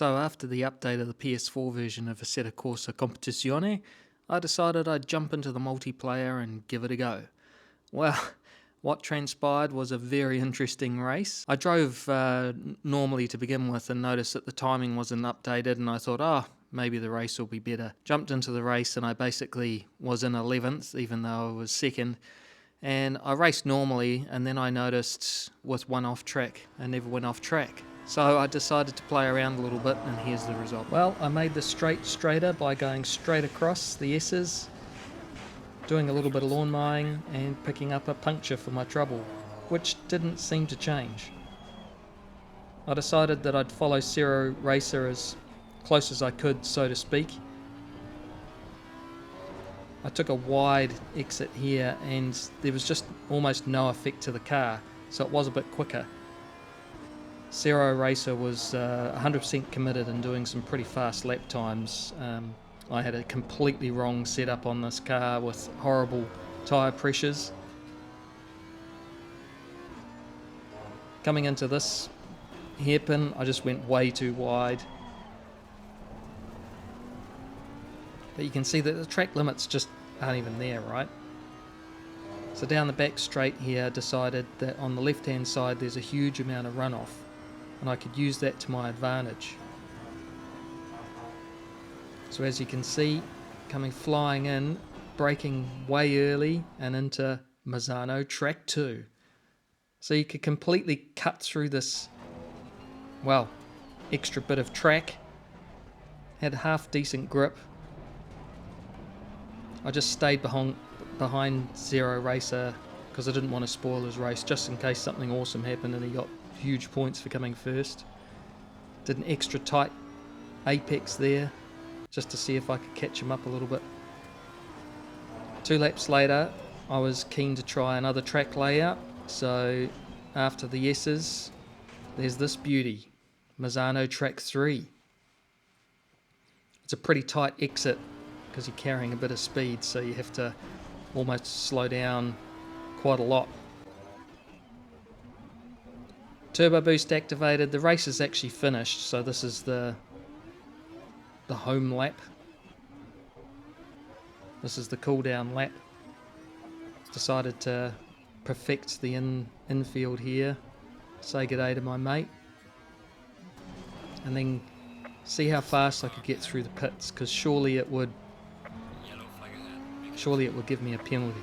So after the update of the PS4 version of Assetto Corsa Competizione, I decided I'd jump into the multiplayer and give it a go. Well, what transpired was a very interesting race. I drove normally to begin with and noticed that the timing wasn't updated, and I thought, maybe the race will be better. Jumped into the race and I basically was in 11th, even though I was second. And I raced normally, and then I noticed with one off track, I never went off track. So I decided to play around a little bit, and here's the result. Well, I made the straight straighter by going straight across the S's, doing a little bit of lawn mowing and picking up a puncture for my trouble, which didn't seem to change. I decided that I'd follow Zero Racer as close as I could, so to speak. I took a wide exit here and there was just almost no effect to the car, so it was a bit quicker. Zero Racer was 100% committed and doing some pretty fast lap times. I had a completely wrong setup on this car with horrible tyre pressures. Coming into this hairpin, I just went way too wide. But you can see that the track limits just aren't even there, right? So down the back straight here, I decided that on the left hand side there's a huge amount of runoff, and I could use that to my advantage. So as you can see, coming flying in, braking way early and into Misano track 2. So you could completely cut through this, well, extra bit of track. Had half decent grip. I just stayed behind Zero Racer because I didn't want to spoil his race, just in case something awesome happened and he got huge points for coming first. Did an extra tight apex there just to see if I could catch him up a little bit. 2 laps later, I was keen to try another track layout, so after the S's, there's this beauty, Misano track 3. It's a pretty tight exit because you're carrying a bit of speed, so you have to almost slow down quite a lot. Turbo boost activated. The race is actually finished, so this is the home lap. This is the cool down lap. Decided to perfect the infield here, say good day to my mate, and then see how fast I could get through the pits, because surely it would give me a penalty.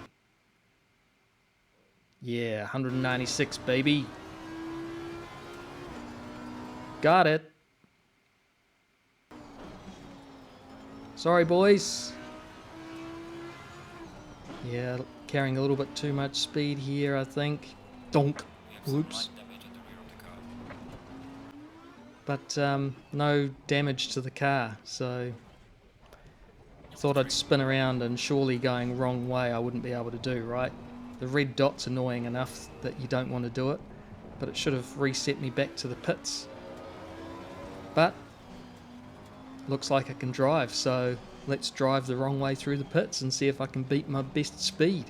Yeah, 196, baby. Got it. Sorry, boys. Yeah, carrying a little bit too much speed here, I think. Donk. Oops. But no damage to the car, so thought I'd spin around, and surely going wrong way I wouldn't be able to do, right? The red dot's annoying enough that you don't want to do it, but it should have reset me back to the pits. But looks like I can drive, so let's drive the wrong way through the pits and see if I can beat my best speed.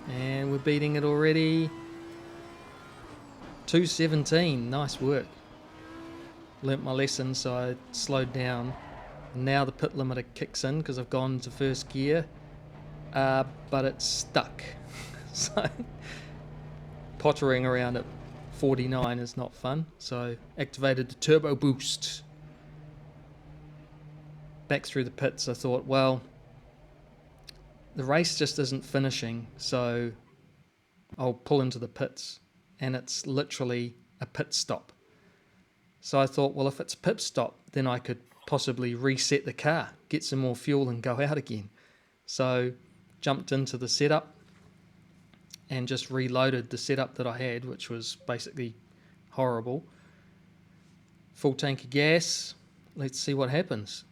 And we're beating it already. 2:17, nice work. Learnt my lesson, so I slowed down. Now the pit limiter kicks in because I've gone to first gear, but it's stuck. So pottering around at 49 is not fun, so activated the turbo boost. Back through the pits, I thought, well, the race just isn't finishing, so I'll pull into the pits, and it's literally a pit stop. So I thought, well, if it's a pit stop, then I could possibly reset the car, get some more fuel and go out again. So jumped into the setup and just reloaded the setup that I had, which was basically horrible. Full tank of gas. Let's see what happens.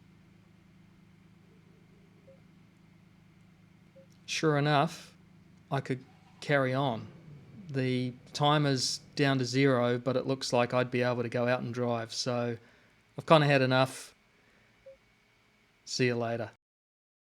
Sure enough, I could carry on. The timer's down to 0, but it looks like I'd be able to go out and drive. So I've kind of had enough. See you later.